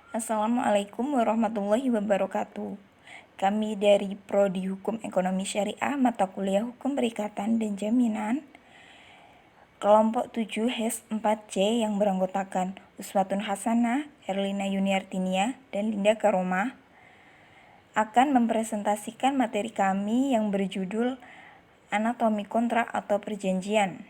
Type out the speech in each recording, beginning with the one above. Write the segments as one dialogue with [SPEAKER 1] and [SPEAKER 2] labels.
[SPEAKER 1] Assalamualaikum warahmatullahi wabarakatuh. Kami dari Prodi Hukum Ekonomi Syariah Mata Kuliah Hukum Perikatan dan Jaminan Kelompok 7 HES 4C yang beranggotakan Uswatun Hasanah, Erlina Yuniartinia, dan Linda Karomah akan mempresentasikan materi kami yang berjudul Anatomi Kontrak atau Perjanjian.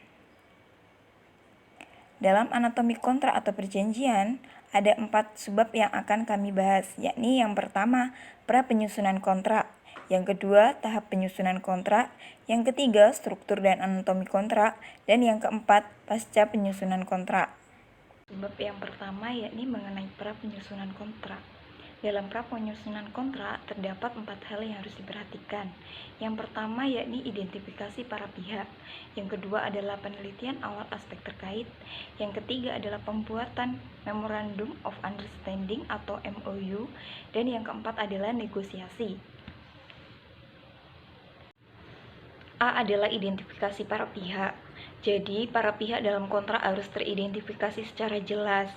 [SPEAKER 1] Dalam anatomi kontrak atau perjanjian, ada 4 subbab yang akan kami bahas, yakni yang pertama, pra-penyusunan kontrak, yang kedua, tahap penyusunan kontrak, yang ketiga, struktur dan anatomi kontrak, dan yang keempat, pasca penyusunan kontrak. Subbab yang pertama yakni mengenai pra-penyusunan kontrak. Dalam pra-penyusunan kontrak terdapat 4 hal yang harus diperhatikan. Yang pertama yakni identifikasi para pihak. Yang kedua adalah penelitian awal aspek terkait. Yang ketiga adalah pembuatan Memorandum of Understanding atau MOU. Dan yang keempat adalah negosiasi. A adalah identifikasi para pihak. Jadi, para pihak dalam kontrak harus teridentifikasi secara jelas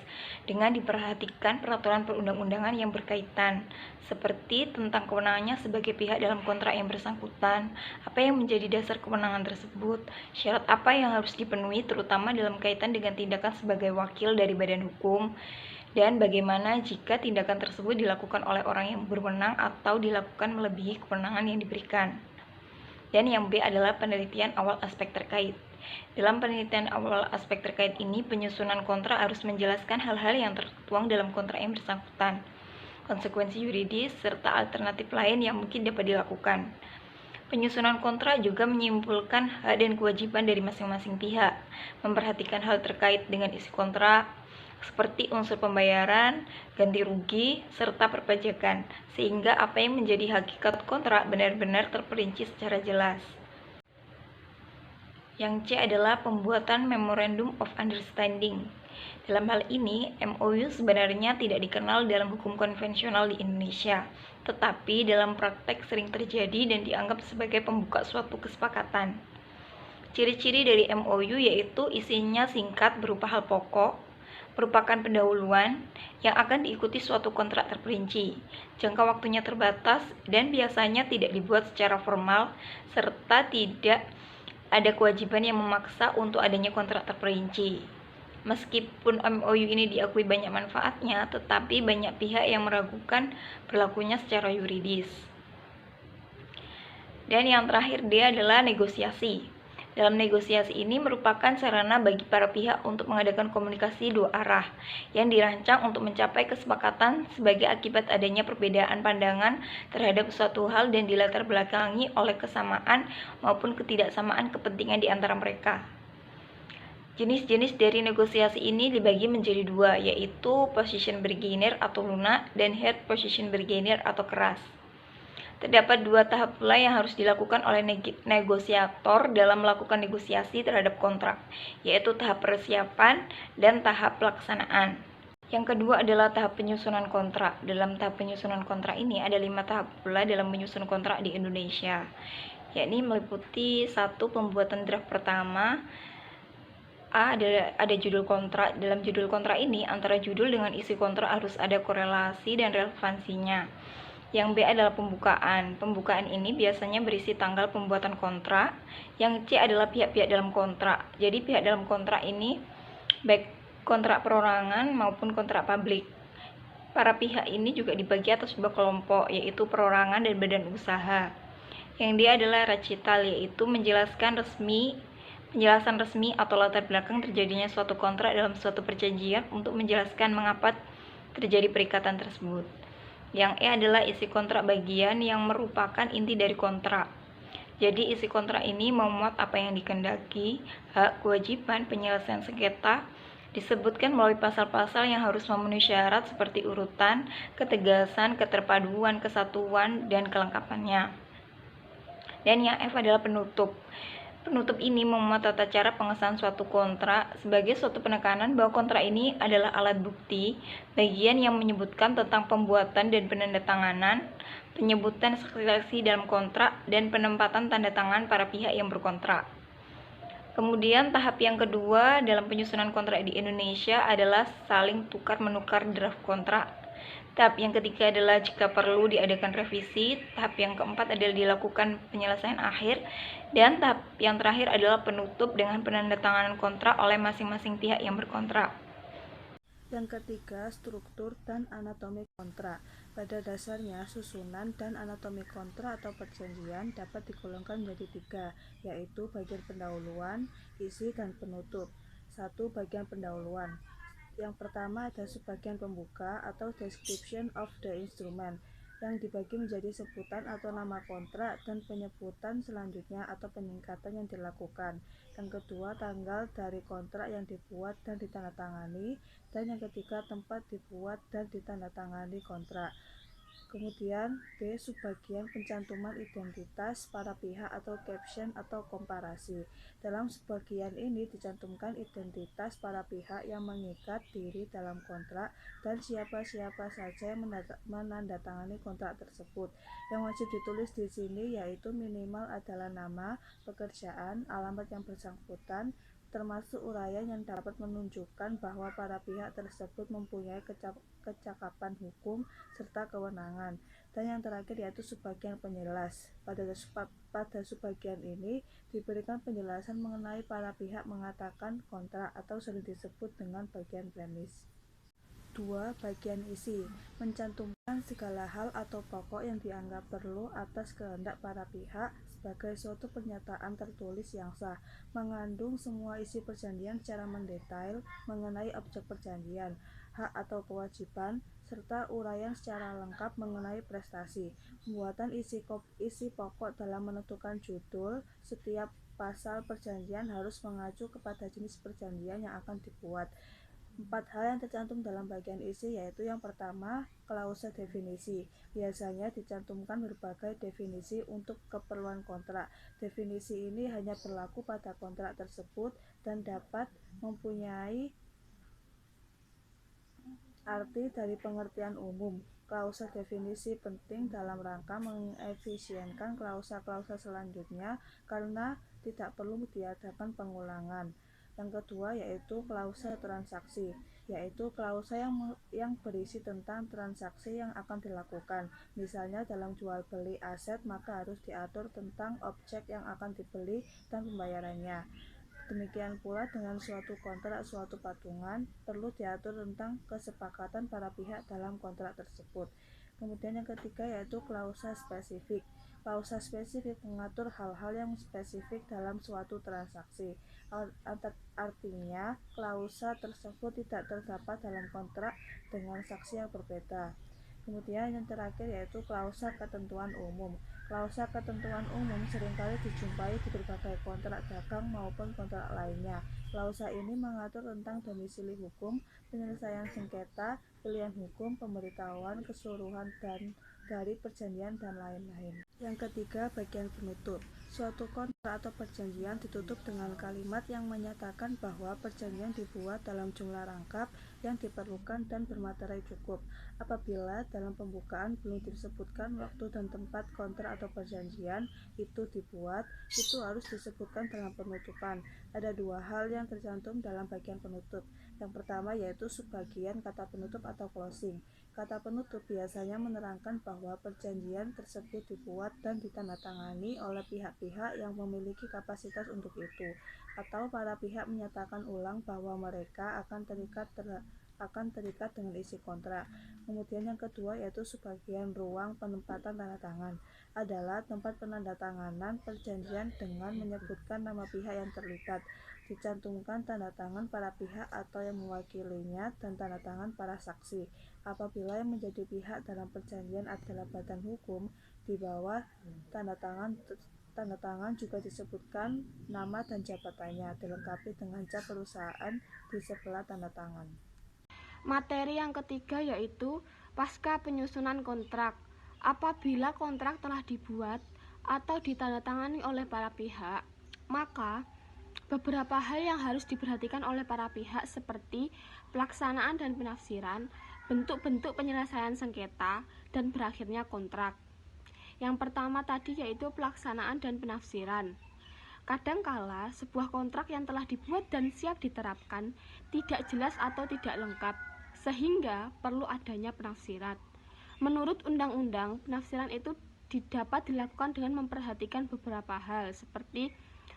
[SPEAKER 1] dengan diperhatikan peraturan perundang-undangan yang berkaitan, seperti tentang kewenangannya sebagai pihak dalam kontrak yang bersangkutan, apa yang menjadi dasar kewenangan tersebut, syarat apa yang harus dipenuhi terutama dalam kaitan dengan tindakan sebagai wakil dari badan hukum, dan bagaimana jika tindakan tersebut dilakukan oleh orang yang berwenang atau dilakukan melebihi kewenangan yang diberikan. Dan yang B adalah penelitian awal aspek terkait. Dalam penelitian awal aspek terkait ini, penyusunan kontrak harus menjelaskan hal-hal yang tertuang dalam kontrak yang bersangkutan, konsekuensi yuridis, serta alternatif lain yang mungkin dapat dilakukan. Penyusunan kontrak juga menyimpulkan hak dan kewajiban dari masing-masing pihak, memperhatikan hal terkait dengan isi kontrak, seperti unsur pembayaran, ganti rugi, serta perpajakan, sehingga apa yang menjadi hakikat kontrak benar-benar terperinci secara jelas. Yang C adalah pembuatan Memorandum of Understanding. Dalam hal ini, MOU sebenarnya tidak dikenal dalam hukum konvensional di Indonesia, tetapi dalam praktek sering terjadi dan dianggap sebagai pembuka suatu kesepakatan. Ciri-ciri dari MOU yaitu isinya singkat berupa hal pokok, merupakan pendahuluan yang akan diikuti suatu kontrak terperinci, jangka waktunya terbatas, dan biasanya tidak dibuat secara formal, serta tidak ada kewajiban yang memaksa untuk adanya kontrak terperinci. Meskipun MOU ini diakui banyak manfaatnya, tetapi banyak pihak yang meragukan berlakunya secara yuridis. Dan yang terakhir dia adalah negosiasi. Dalam negosiasi ini merupakan sarana bagi para pihak untuk mengadakan komunikasi dua arah yang dirancang untuk mencapai kesepakatan sebagai akibat adanya perbedaan pandangan terhadap suatu hal dan dilatar belakangi oleh kesamaan maupun ketidaksamaan kepentingan di antara mereka. Jenis-jenis dari negosiasi ini dibagi menjadi dua, yaitu position beginner atau lunak dan hard position beginner atau keras. Terdapat 2 tahap pula yang harus dilakukan oleh negosiator dalam melakukan negosiasi terhadap kontrak, yaitu tahap persiapan dan tahap pelaksanaan. Yang kedua adalah tahap penyusunan kontrak. Dalam tahap penyusunan kontrak ini ada 5 tahap pula dalam menyusun kontrak di Indonesia, yakni meliputi 1. Pembuatan draft pertama. A ada judul kontrak. Dalam judul kontrak ini, antara judul dengan isi kontrak harus ada korelasi dan relevansinya. Yang B adalah pembukaan. Pembukaan ini biasanya berisi tanggal pembuatan kontrak. Yang C adalah pihak-pihak dalam kontrak. Jadi pihak dalam kontrak ini baik kontrak perorangan maupun kontrak publik. Para pihak ini juga dibagi atas 2 kelompok, yaitu perorangan dan badan usaha. Yang D adalah recital, yaitu penjelasan resmi atau latar belakang terjadinya suatu kontrak dalam suatu perjanjian untuk menjelaskan mengapa terjadi perikatan tersebut. Yang E adalah isi kontrak bagian yang merupakan inti dari kontrak. Jadi isi kontrak ini memuat apa yang dikehendaki, hak, kewajiban, penyelesaian sengketa, disebutkan melalui pasal-pasal yang harus memenuhi syarat seperti urutan, ketegasan, keterpaduan, kesatuan, dan kelengkapannya. Dan yang F adalah penutup. Penutup ini memuat tata cara pengesahan suatu kontrak sebagai suatu penekanan bahwa kontrak ini adalah alat bukti, bagian yang menyebutkan tentang pembuatan dan penandatanganan, penyebutan saksi dalam kontrak, dan penempatan tanda tangan para pihak yang berkontrak. Kemudian tahap yang kedua dalam penyusunan kontrak di Indonesia adalah saling tukar-menukar draft kontrak. Tahap yang ketiga adalah jika perlu diadakan revisi. Tahap yang keempat adalah dilakukan penyelesaian akhir. Dan tahap yang terakhir adalah penutup dengan penandatanganan kontrak oleh masing-masing pihak yang berkontrak.
[SPEAKER 2] Yang ketiga, struktur dan anatomi kontrak. Pada dasarnya, susunan dan anatomi kontrak atau perjanjian dapat digolongkan menjadi tiga, yaitu bagian pendahuluan, isi, dan penutup. 1. Bagian pendahuluan. Yang pertama ada subbagian pembuka atau description of the instrument, yang dibagi menjadi sebutan atau nama kontrak dan penyebutan selanjutnya atau peningkatan yang dilakukan. Yang kedua, tanggal dari kontrak yang dibuat dan ditandatangani, dan yang ketiga, tempat dibuat dan ditandatangani kontrak. Kemudian B. Subbagian pencantuman identitas para pihak atau caption atau komparasi. Dalam subbagian ini dicantumkan identitas para pihak yang mengikat diri dalam kontrak dan siapa-siapa saja yang menandatangani kontrak tersebut. Yang wajib ditulis di sini yaitu minimal adalah nama, pekerjaan, alamat yang bersangkutan, termasuk uraian yang dapat menunjukkan bahwa para pihak tersebut mempunyai kecakapan hukum serta kewenangan. Dan yang terakhir yaitu subbagian penjelas. Pada subbagian ini diberikan penjelasan mengenai para pihak mengatakan kontrak atau sering disebut dengan bagian premis. 2. Bagian isi. Mencantumkan segala hal atau pokok yang dianggap perlu atas kehendak para pihak sebagai suatu pernyataan tertulis yang sah, mengandung semua isi perjanjian secara mendetail mengenai objek perjanjian, hak atau kewajiban, serta uraian secara lengkap mengenai prestasi. Pembuatan isi pokok dalam menentukan judul setiap pasal perjanjian harus mengacu kepada jenis perjanjian yang akan dibuat. 4 hal yang tercantum dalam bagian isi yaitu yang pertama, klausa definisi. Biasanya dicantumkan berbagai definisi untuk keperluan kontrak. Definisi ini hanya berlaku pada kontrak tersebut dan dapat mempunyai arti dari pengertian umum. Klausa definisi penting dalam rangka mengefisienkan klausa-klausa selanjutnya karena tidak perlu diadakan pengulangan. Yang kedua yaitu klausa transaksi, yaitu klausa yang berisi tentang transaksi yang akan dilakukan. Misalnya dalam jual beli aset maka harus diatur tentang objek yang akan dibeli dan pembayarannya. Demikian pula dengan suatu kontrak suatu patungan perlu diatur tentang kesepakatan para pihak dalam kontrak tersebut. Kemudian yang ketiga yaitu klausa spesifik. Klausa spesifik mengatur hal-hal yang spesifik dalam suatu transaksi. Artinya, klausa tersebut tidak terdapat dalam kontrak dengan saksi yang berbeda. Kemudian yang terakhir yaitu klausa ketentuan umum. Klausa ketentuan umum seringkali dijumpai di berbagai kontrak dagang maupun kontrak lainnya. Klausa ini mengatur tentang domisili hukum, penyelesaian sengketa, pilihan hukum, pemberitahuan keseluruhan dan dari perjanjian dan lain-lain. Yang ketiga, bagian penutup. Suatu kontrak atau perjanjian ditutup dengan kalimat yang menyatakan bahwa perjanjian dibuat dalam jumlah rangkap yang diperlukan dan bermaterai cukup. Apabila dalam pembukaan belum disebutkan waktu dan tempat kontrak atau perjanjian itu dibuat, itu harus disebutkan dalam penutupan. Ada 2 hal yang tercantum dalam bagian penutup. Yang pertama yaitu subbagian kata penutup atau closing. Kata penutup biasanya menerangkan bahwa perjanjian tersebut dibuat dan ditandatangani oleh pihak-pihak yang memiliki kapasitas untuk itu, atau para pihak menyatakan ulang bahwa mereka akan terikat dengan isi kontrak. Kemudian yang kedua yaitu sebagian ruang penempatan tanda tangan adalah tempat penandatanganan perjanjian dengan menyebutkan nama pihak yang terlibat, dicantumkan tanda tangan para pihak atau yang mewakilinya dan tanda tangan para saksi. Apabila yang menjadi pihak dalam perjanjian adalah badan hukum, di bawah tanda tangan juga disebutkan nama dan jabatannya, dilengkapi dengan cap perusahaan di sebelah tanda tangan.
[SPEAKER 3] Materi yang ketiga yaitu pasca penyusunan kontrak. Apabila kontrak telah dibuat atau ditandatangani oleh para pihak, maka beberapa hal yang harus diperhatikan oleh para pihak seperti pelaksanaan dan penafsiran, bentuk-bentuk penyelesaian sengketa, dan berakhirnya kontrak. Yang pertama tadi yaitu pelaksanaan dan penafsiran. Kadangkala sebuah kontrak yang telah dibuat dan siap diterapkan tidak jelas atau tidak lengkap, sehingga perlu adanya penafsiran. Menurut undang-undang, penafsiran itu dapat dilakukan dengan memperhatikan beberapa hal seperti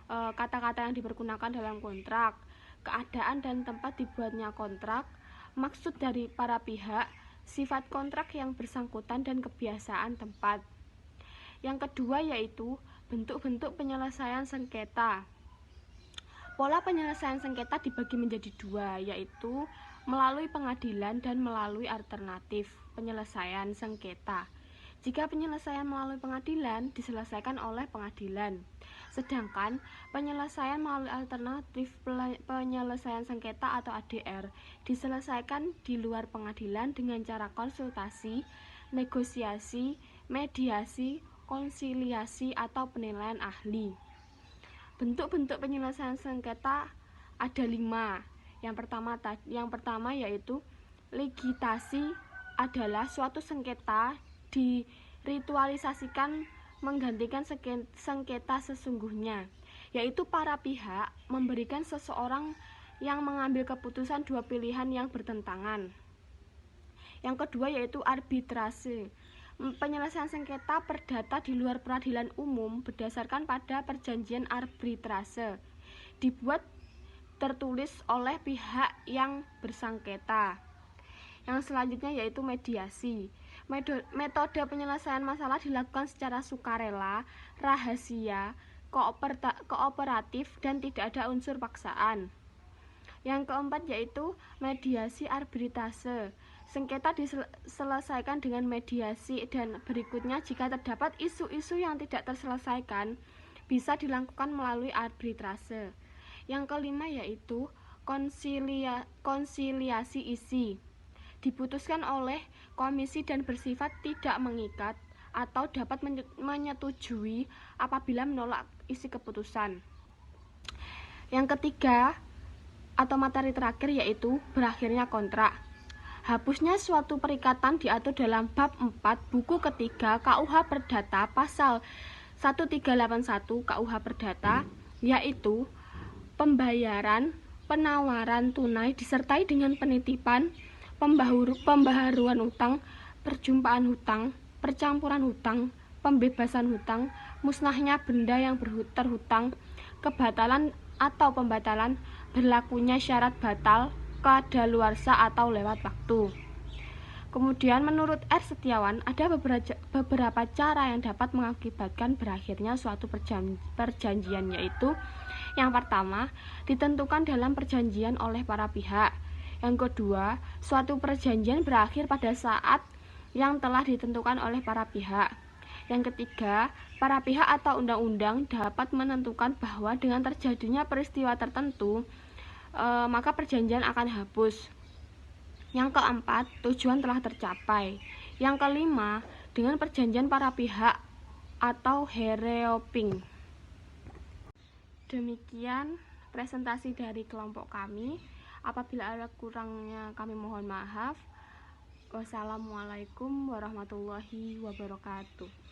[SPEAKER 3] kata-kata yang dipergunakan dalam kontrak, keadaan dan tempat dibuatnya kontrak, maksud dari para pihak, sifat kontrak yang bersangkutan dan kebiasaan tempat. Yang kedua yaitu bentuk-bentuk penyelesaian sengketa. Pola penyelesaian sengketa dibagi menjadi dua, yaitu melalui pengadilan dan melalui alternatif penyelesaian sengketa. Jika penyelesaian melalui pengadilan diselesaikan oleh pengadilan, sedangkan penyelesaian melalui alternatif penyelesaian sengketa atau ADR diselesaikan di luar pengadilan dengan cara konsultasi, negosiasi, mediasi, konsiliasi, atau penilaian ahli. Bentuk-bentuk penyelesaian sengketa ada 5. Yang pertama yaitu ligitasi adalah suatu sengketa diritualisasikan menggantikan sengketa sesungguhnya, yaitu para pihak memberikan seseorang yang mengambil keputusan dua pilihan yang bertentangan. Yang kedua yaitu arbitrase. Penyelesaian sengketa perdata di luar peradilan umum berdasarkan pada perjanjian arbitrase dibuat tertulis oleh pihak yang bersengketa. Yang selanjutnya yaitu mediasi. Metode penyelesaian masalah dilakukan secara sukarela, rahasia, kooperatif, dan tidak ada unsur paksaan. Yang keempat yaitu mediasi arbitrase. Sengketa diselesaikan dengan mediasi dan berikutnya jika terdapat isu-isu yang tidak terselesaikan bisa dilakukan melalui arbitrase. Yang kelima yaitu konsiliasi isi. Diputuskan oleh komisi dan bersifat tidak mengikat atau dapat menyetujui apabila menolak isi keputusan. Yang ketiga atau materi terakhir yaitu berakhirnya kontrak. Hapusnya suatu perikatan diatur dalam bab 4 buku ketiga KUH Perdata pasal 1381 KUH Perdata, yaitu pembayaran penawaran tunai disertai dengan penitipan, pembaharuan hutang, perjumpaan hutang, percampuran hutang, pembebasan hutang, musnahnya benda yang terhutang, kebatalan atau pembatalan, berlakunya syarat batal, kadaluarsa atau lewat waktu. Kemudian menurut R. Setiawan ada beberapa cara yang dapat mengakibatkan berakhirnya suatu perjanjian, yaitu yang pertama, ditentukan dalam perjanjian oleh para pihak. Yang kedua, suatu perjanjian berakhir pada saat yang telah ditentukan oleh para pihak. Yang ketiga, para pihak atau undang-undang dapat menentukan bahwa dengan terjadinya peristiwa tertentu, maka perjanjian akan hapus. Yang keempat, tujuan telah tercapai. Yang kelima, dengan perjanjian para pihak atau hereoping. Demikian presentasi dari kelompok kami. Apabila ada kurangnya kami mohon maaf. Wassalamualaikum warahmatullahi wabarakatuh.